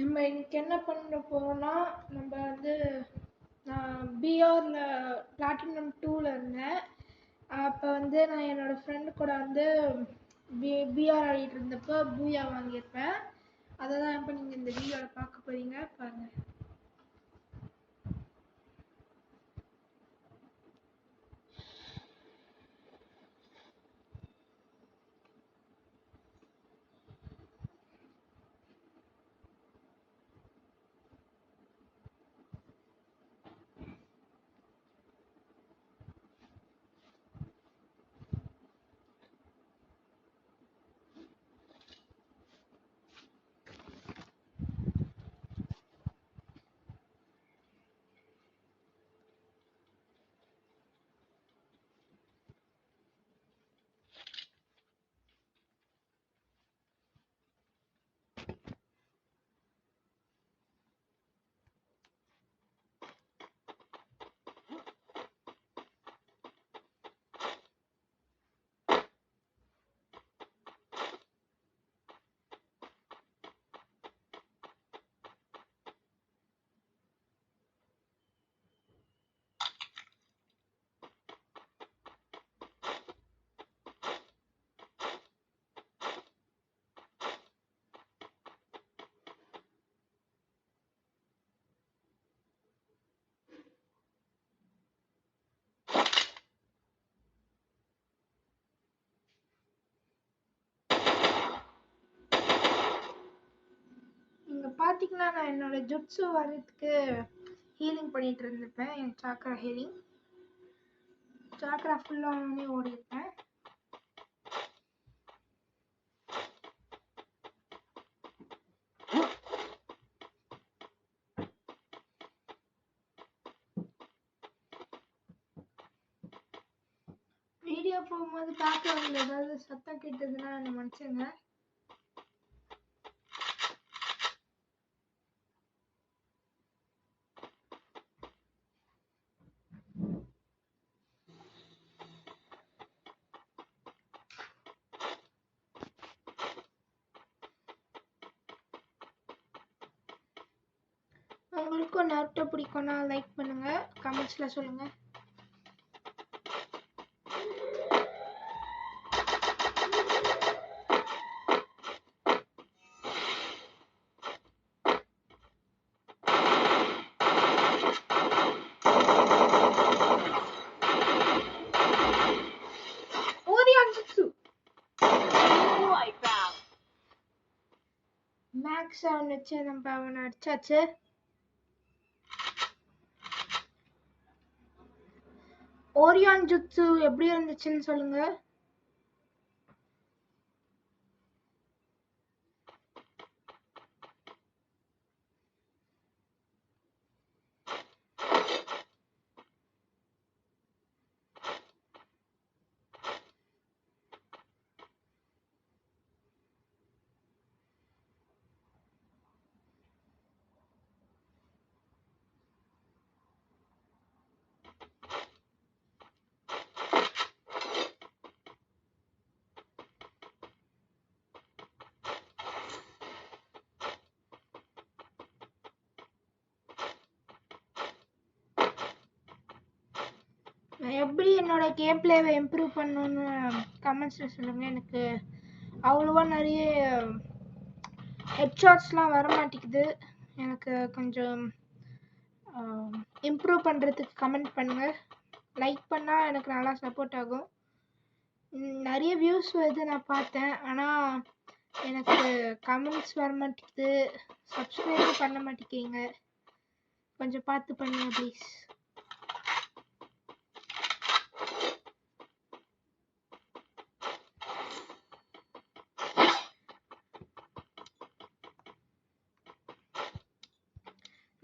நம்ம இன்னைக்கு என்ன பண்ண போறோம்னா நம்ம வந்து நான் பிஆர்ல பிளாட்டினம் 2ல இருந்தேன். அப்போ வந்து நான் என்னோட ஃப்ரெண்டு கூட வந்து பிஆர் ஆடிட்டு இருந்தப்போ பூயா வாங்கியிருப்பேன். அதை தான் இப்போ நீங்கள் இந்த வீடியோவில் பார்க்க போறீங்க, பாருங்க. இங்க பாத்தீங்கன்னா நான் என்னோட ஜுட்ஸு வர்றதுக்கு ஹீலிங் பண்ணிட்டு இருந்திருப்பேன். என் சாக்ரா ஹீலிங், சாக்ரா ஃபுல்லாகவே ஓடி இருப்பேன். வீடியோ போகும்போது பேக்ரவுண்ட்ல ஏதாவது சத்தம் கேட்டதுன்னா என்ன மன்னிச்சுங்க. உங்களுக்கும் நருட்டோ பிடிக்கும்னா லைக் பண்ணுங்க, கமெண்ட்ஸ்ல சொல்லுங்க. மேக்ஸ் அவன் வச்சு நம்ம அவனை அடிச்சாச்சு. ஓரியான் ஜுட்சு எப்படி இருந்துச்சுன்னு சொல்லுங்க. நான் எப்படி என்னோட கேம் பிளேவை இம்ப்ரூவ் பண்ணணும்னு கமெண்ட்ஸில் சொல்லுங்க. எனக்கு அவ்வளோவா நிறைய ஹெட்ஷாட்ஸ்லாம் வர மாட்டேங்குது. எனக்கு கொஞ்சம் இம்ப்ரூவ் பண்ணுறதுக்கு கமெண்ட் பண்ணுங்கள். லைக் பண்ணால் எனக்கு நல்லா சப்போர்ட் ஆகும். நிறைய வியூஸ் வருது நான் பார்த்தேன், ஆனால் எனக்கு கமெண்ட்ஸ் வர மாட்டேங்குது, சப்ஸ்கிரைபும் பண்ண மாட்டேங்கிங்க. கொஞ்சம் பார்த்து பண்ணுங்க ப்ளீஸ்.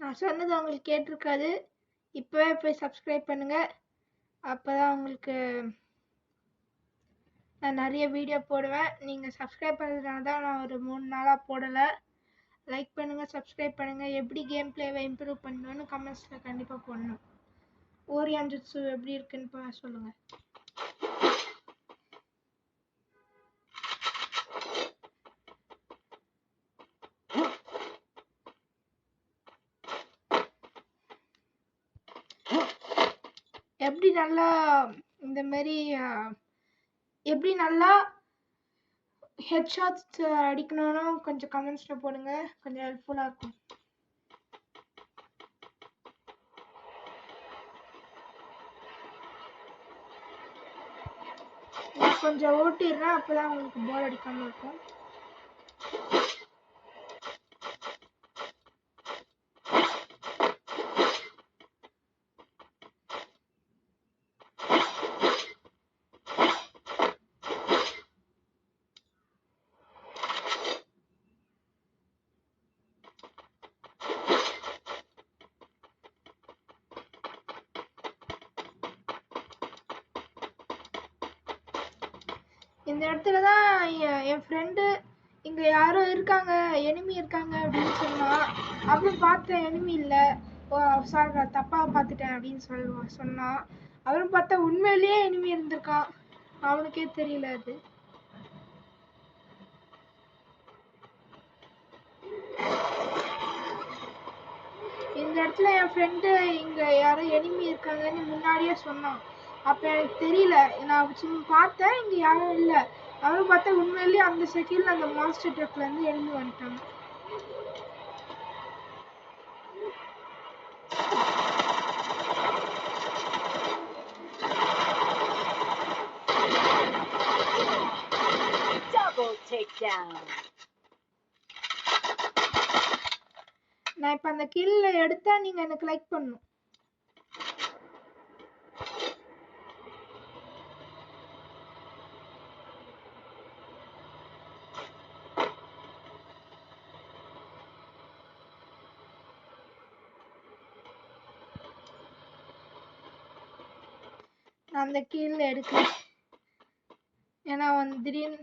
நான் சொன்னது உங்களுக்கு கேட்டிருக்காது. இப்போவே போய் சப்ஸ்கிரைப் பண்ணுங்கள். அப்போ தான் உங்களுக்கு நான் நிறைய வீடியோ போடுவேன். நீங்கள் சப்ஸ்கிரைப் பண்ணுறதுனால தான் நான் ஒரு 3 நாளாக போடலை. லைக் பண்ணுங்கள், சப்ஸ்கிரைப் பண்ணுங்கள். எப்படி கேம் பிளேவை இம்ப்ரூவ் பண்ணணும்னு கமெண்ட்ஸில் கண்டிப்பாக போடணும். ஓரியான் ஜுட்சு எப்படி இருக்குன்னு சொல்லுங்கள். எப்படி நல்லா இந்த மாதிரி எப்படி நல்லா ஹெட்ஷாட்ஸ் அடிக்கணும்னு கொஞ்சம் கமெண்ட்ஸில் போடுங்க, கொஞ்சம் ஹெல்ப்ஃபுல்லாக இருக்கும். நான் கொஞ்சம் ஓட்டிடுறேன், அப்போதான் உங்களுக்கு போர் அடிக்காமல் இருக்கும். இந்த இடத்துல தான் என் ஃப்ரெண்டு இங்கே யாரோ இருக்காங்க, எனிமி இருக்காங்க அப்படின்னு சொன்னான். அப்புறம் பார்த்தேன் எனிமி இல்லை, சாரி நான் தப்பாக பார்த்துட்டேன் அப்படின்னு சொன்னான். அப்புறம் பார்த்தா உண்மையிலேயே எனிமி இருந்திருக்கான், அவனுக்கே தெரியல அது. இந்த இடத்துல என் ஃப்ரெண்டு இங்கே யாரோ எனிமி இருக்காங்கன்னு முன்னாடியே சொன்னான். அப்போ எனக்கு தெரியல, நான் சும்மா பார்த்தேன் இங்கே யாரும் இல்லை. அவரும் பார்த்தா உண்மையிலேயே அந்த செகண்ட்ல அந்த மாஸ்டர் ட்ரக்லேருந்து எனிமி வந்துட்டாங்க. நான் இப்போ அந்த கில்ல எடுத்தா நீங்க எனக்கு லைக் பண்ணணும். நான் அந்த கில் எடுக்கல, ஏன்னா வந்து திடீர்னு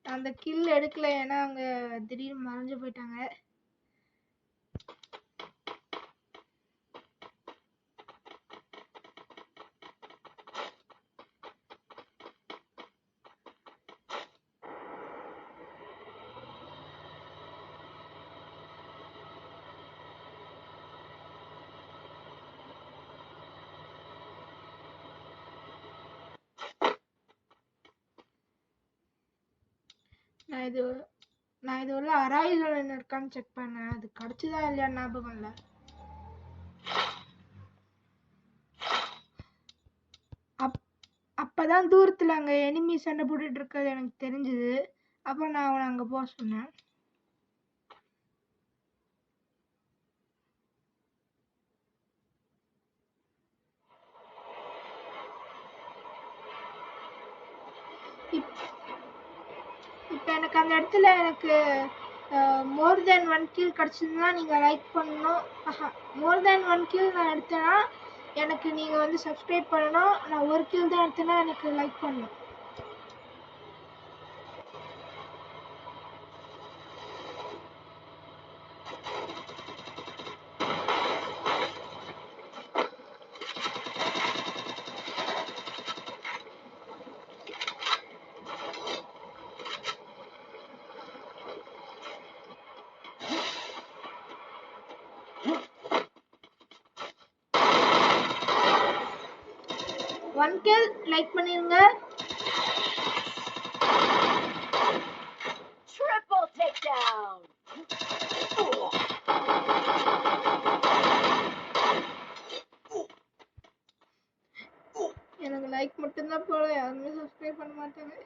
அந்த கில் எடுக்கல, ஏன்னா அவங்க திடீர்னு மறைஞ்சு போயிட்டாங்க. நான் இது உள்ள அராய்கள் என்ன இருக்கான்னு செக் பண்ணேன், அது கிடைச்சதா இல்லையா ஞாபகம் இல்லை. அப்பதான் தூரத்துல அங்க எனிமி சண்டை போட்டுட்டு இருக்கிறது எனக்கு தெரிஞ்சது. அப்புறம் நான் அவனை அங்க போக சொன்னேன். இப்ப எனக்கு அந்த இடத்துல எனக்கு மோர் தேன் 1 கில் கிடைச்சதுன்னா நீங்க லைக் பண்ணணும். மோர் தேன் 1 கில் நான் எடுத்தேன்னா எனக்கு நீங்க வந்து சப்ஸ்கிரைப் பண்ணணும். நான் 1 கில் தான் எடுத்தேன்னா எனக்கு லைக் பண்ணணும். ஒன் கில் லைக் பண்ணிருங்க. Triple takedown. எனக்கு லைக் மட்டும்தான் போல, யாருமே சப்ஸ்கிரைப் பண்ண மாட்டாங்க.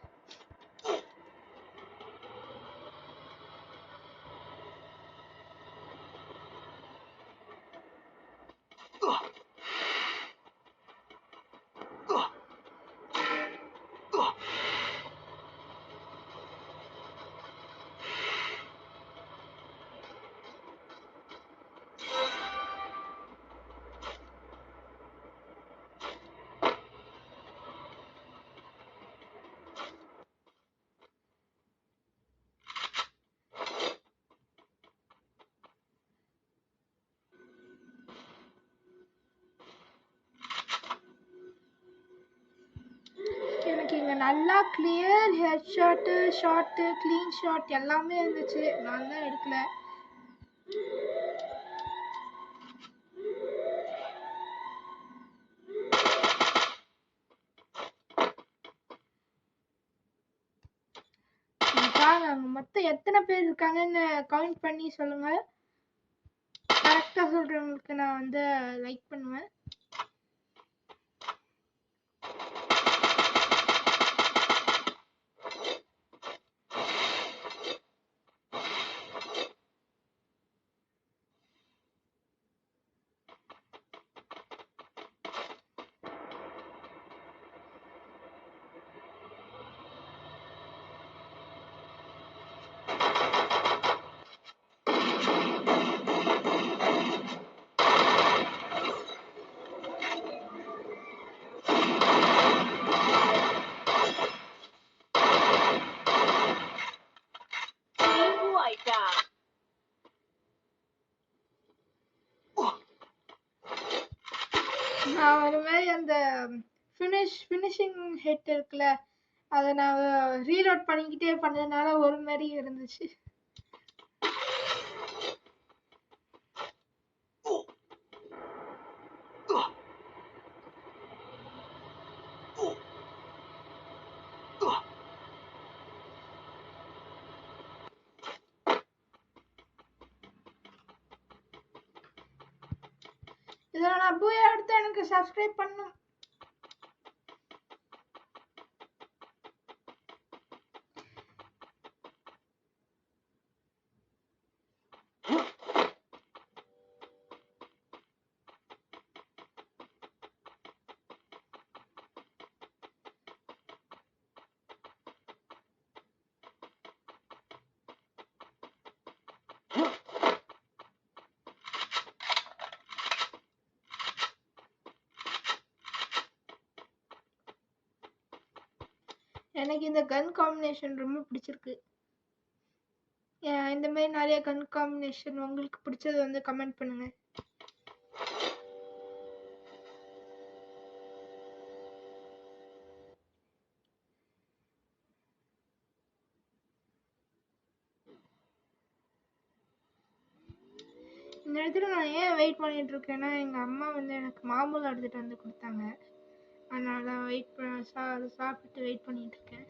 எனக்கு இங்க நல்லா clear head shot, shot, clean shot எல்லாமே இருந்துச்சு. நான் தான் எடுக்கல. எத்தனை பேர் இருக்காங்கன்னு கவுண்ட் பண்ணி சொல்லுங்க. கரெக்டா சொல்றவங்களுக்கு நான் வந்து லைக் பண்ணுவேன். நான் ஒரு மாதிரி அந்த ஃபினிஷிங் ஹிட் இருக்குல்ல, அதை நான் ரீலோட் பண்ணிக்கிட்டே பண்ணதுனால ஒரு மாதிரி இருந்துச்சு. இதில் நான் போய் அடுத்து எனக்கு சப்ஸ்கிரைப் பண்ணணும். எனக்கு இந்த கன் காம்பினேஷன் ரொம்ப பிடிச்சிருக்கு. இந்த மாதிரி நிறைய கன் காம்பினேஷன் உங்களுக்கு பிடிச்சது வந்து கமெண்ட் பண்ணுங்க. இந்த இடத்துல நான் ஏன் வெயிட் பண்ணிட்டு இருக்கேன்னா, எங்க அம்மா வந்து எனக்கு மாம்பழம் எடுத்துட்டு வந்து கொடுத்தாங்க. அதனால சாப்பிட்டு வெயிட் பண்ணிட்டு இருக்கேன்.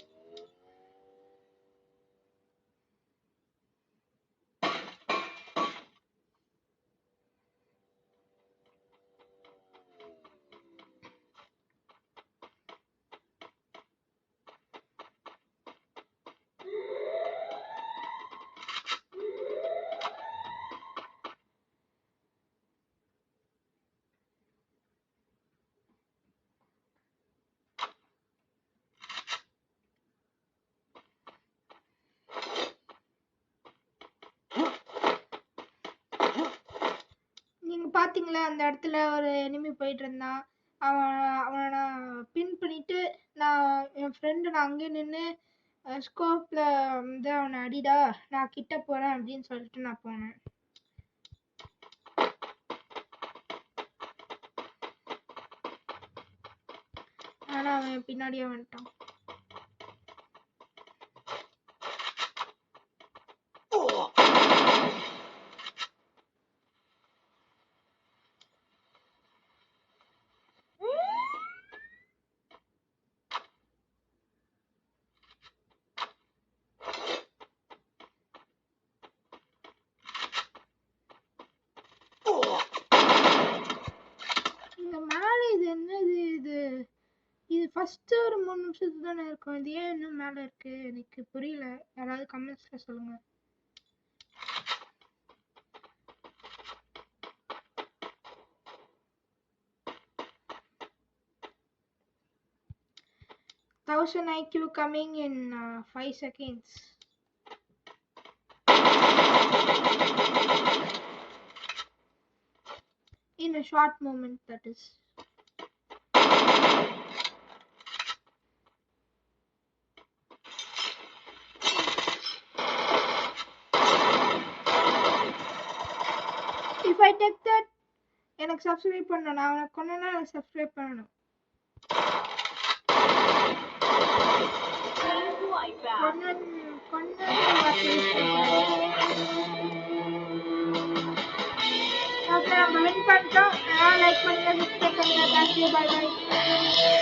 நீங்க பாத்தீங்களா, அந்த இடத்துல ஒரு எனிமி போயிட்டு இருந்தான். அவனை நான் பின் பண்ணிட்டு என் ஃப்ரெண்டு நான் அங்கே நின்று ஸ்கோப்ல வந்து அவனை அடிடா, நான் கிட்ட போறேன் அப்படின்னு சொல்லிட்டு நான் போனேன். ஆனா அவன் பின்னாடியே வந்துட்டான். இந்த மேல இது என்னது இது? இது ஃபர்ஸ்ட் ஒரு 3 நிமிஷத்துக்கு தானே இருக்கும். இது ஏன் இன்னும் மேல இருக்கு? எனக்கு புரியல. யாராவது கமெண்ட்ஸ்ல சொல்லுங்க. Thousand IQ coming in 5 seconds. In a short moment, that is. If I take that, எனக்கு சப்ஸ்கிரைப் பண்ணணும். நான் உனக்கு கொண்டனா எனக்கு சப்ஸ்கிரைப் பண்ணணும். நம்ம வின் பண்ணிட்டோம். லைக் பண்ணுங்க, சப்ஸ்கிரைப் பண்ணுங்க. Thank you, bye by.